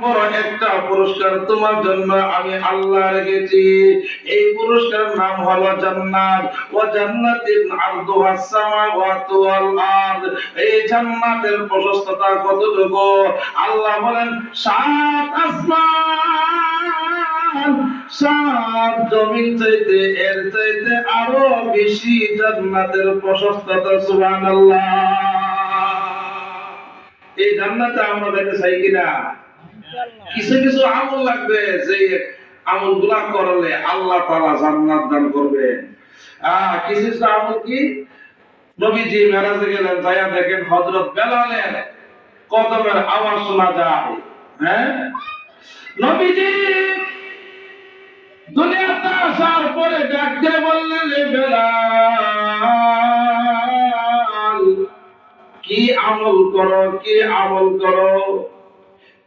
বড় একটা পুরস্কার তোমার জন্য আমি আল্লাহ রেখেছি। এই পুরস্কারের নাম হলো জান্নাত। ওয়া জান্নাতিন আরদুহাস সামাওয়াতু ওয়াল আরদ। এই জান্নাতের প্রশস্ততা কতটুকু? আল্লাহ বলেন, সাত আসমান, সাত জমিন চাইতে এর চাইতে আরো বেশি জান্নাতের প্রশস্ততা। সুবহানাল্লাহ। এই জান্নাতে আমরা যেতে চাই কিনা? কিছু কিছু আমল লাগবে, যে আমলগুলা করলে আল্লাহ তাআলা জান্নাত দান করবেন। কিছু কিছু আমল কি? নবীজি মেরাজে গেলেন, যায়া দেখেন হযরত বেলালের কদমের আওয়াজ শোনা যায়। হ্যাঁ, নবীজি দুনিয়াতে আসার পরে ডাক দিয়ে বললেন, এ বেলাল, কি আমল করো, কি আমল করো,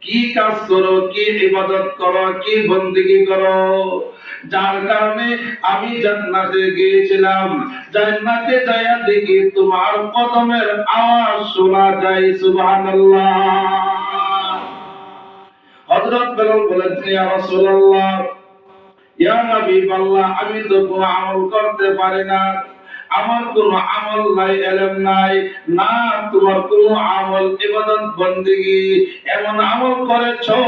কি কাজ করো, কি ইবাদত করো, কি বন্দেগী করো, যার কারণে আমি জান্নাতে গিয়েছিলাম। জান্নাতে যায়া দেখি তোমার কদমের আওয়াজ শোনা যায়। সুবহানাল্লাহ। হযরত বেলাল বলেছেন, ইয়া রাসূলুল্লাহ, ইয়া হাবিবাল্লাহ, আমি তো কোনো আমল করতে পারি না, আমার কোনো আমল নাই, ইলম নাই, না তোমার কোনো আমল ইবাদত বন্দেগী এমন আমল করেছো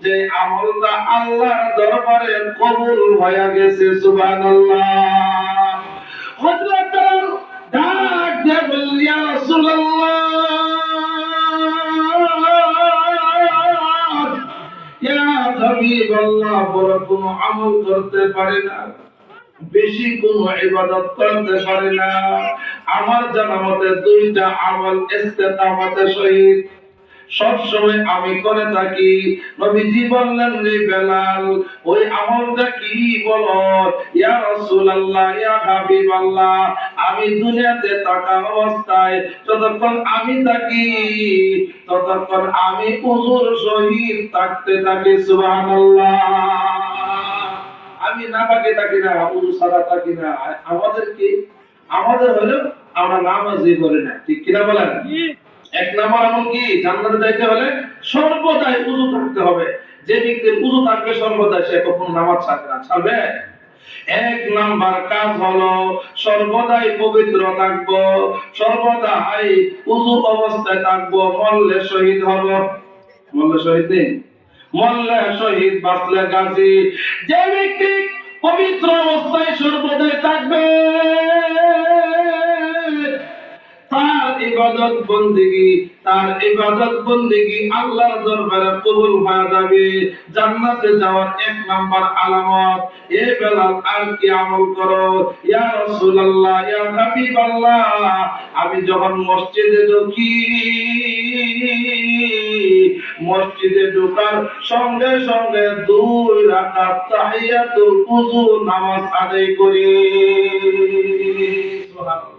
যে আমলটা আল্লাহর দরবারে কবুল হয়ে গেছে। সুবহানাল্লাহ। হযরত বেলাল ডাক দিয়ে বললেন, ইয়া রাসূলুল্লাহ, ইয়া হাবিবাল্লাহ, বড় কোনো আমল করতে পারি না, বেশি কোনো ইবাদত করতে পারি না, আমার জানা মতে দুইটা আমল ইস্তেকামতের সহিত সব সময় আমি করে থাকি। নবীজি বললেন, রে বেলাল, ওই আমলটা কি বলো? ইয়া রাসূলুল্লাহ, ইয়া হাবিবাল্লাহ, আমি দুনিয়াতে থাকা অবস্থায় যতক্ষণ আমি থাকি ততক্ষণ আমি ওযুর সহিত থাকতে থাকি। সুবহানাল্লাহ। আমি নামাজে থাকি না, ওযু ছাড়া থাকি না। আমাদের কি? আমাদের হলো আমরা নামাজই করি না। ঠিক কিনা বলেন? এক নাম্বার আমল কি? জান্নাতে যাইতে হলে সর্বদাই ওযু থাকতে হবে। যে ব্যক্তির ওযু থাকবে সর্বদাই, সে কখনো নামাজ ছাড়বে না। ছাড়বে? এক নাম্বার কাজ হলো সর্বদাই পবিত্র থাকবো, সর্বদাই ওযু অবস্থায় থাকবো, মরলে শহীদ হব। মরলে শহীদ নেই, মরলে শহীদ, বাঁচলে গাজী। যে ব্যক্তি পবিত্র অবস্থায় সর্বদাই থাকবে, তার ইবাদত বন্দেগী আল্লাহর দরবারে কবুল হয়ে যাবে। জান্নাতে যাওয়ার এক নাম্বার আলামত। এ বেলাল, আর কি আমল করো? ইয়া রাসূলুল্লাহ, ইয়া হাবিবাল্লাহ, আমি যখন মসজিদে ঢুকি, মসজিদে ঢোকার সঙ্গে সঙ্গে 2 রাকাত তাহিয়াতুল ওযু নামাজ আদায় করি। সুবহানাল্লাহ।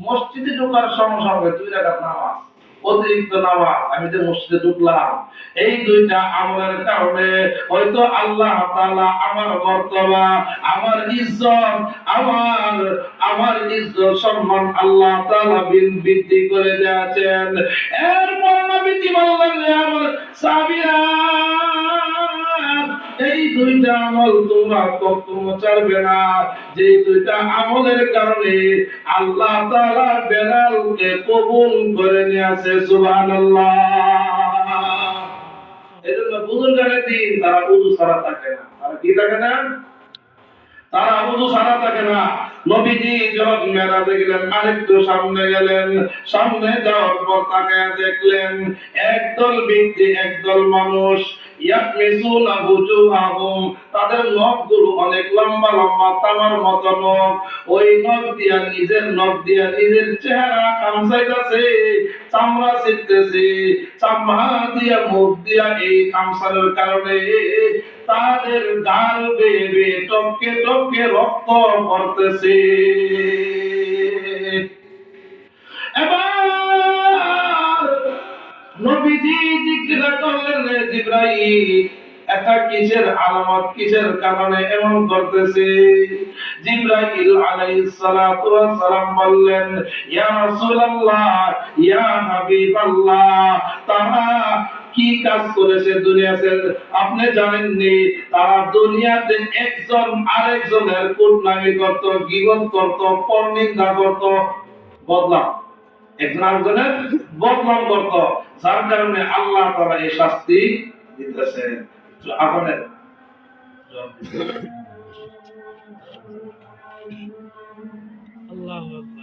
মসজিদে ঢোকার সঙ্গে সঙ্গে 2 রাকাত নামাজ, অতিরিক্ত নামাজ। আমি যে মসজিদে ঢুকলাম, এই দুইটা আমলের কারণে হয়তো আল্লাহ তাআলা আমার মর্তবা, আমার ইজ্জত, আমার ইজ্জত সম্মান আল্লাহ তাআলা বৃদ্ধি করে দিয়েছেন। এরপর নবীজি বললেন, আমার সাহাবীরা, এই দুইটা আমল তোমরা কখনো ছাড়বে না, যে দুইটা আমলের কারণে আল্লাহ তাআলা বেলালকে কবুল করে নিয়েছে। সুবহানাল্লাহ। এজন্য বুজুর্গানের দিন তারা ওযু ছাড়া থাকে না। তারা কি থাকে না? তারা ওযু ছাড়া থাকে না। নবীজি যখন মেরাজে গেলেন, আরেকটু সামনে গেলেন, সামনে যাওয়ার পর তাকায়া দেখলেন একদল ব্যক্তি, একদল মানুষ, ইয়াকমিসুনা বুজুহাহুম, তাদের নখগুলো অনেক লম্বা লম্বা, তামার মতো নখ। ওই নখ দিয়া, নিজের নখ দিয়া নিজের চেহারা খামসাইতেছে, চামড়া ছিটতেছে, চামড়া দিয়া মুখ দিয়া এই খামসানোর কারণে তাদের গাল বেয়ে বেয়ে টপকে টপকে রক্ত পড়তেছে। এবার নবীজি জিজ্ঞাসা করলেন, জিবরাইল, এটা কিসের আলামত, কিসের কারণে এমন করতেছে? জিবরাইল আলাইহিস সালাতু ওয়াস সালাম বললেন, ইয়া রাসূলুল্লাহ, ইয়া হাবিবাল্লাহ, তারা কি কাজ করেছে দুনিয়াতে আপনি জানেননি? তারা দুনিয়াতে একজন আরেকজনের কুটনামি করত, গীবত করত, পরনিন্দা করত, বদনাম, একজন আরেকজনের বদনাম করত, যার কারণে আল্লাহ তাআলা এই শাস্তি দিতেছেন। আপনাদের আল্লাহু আকবার।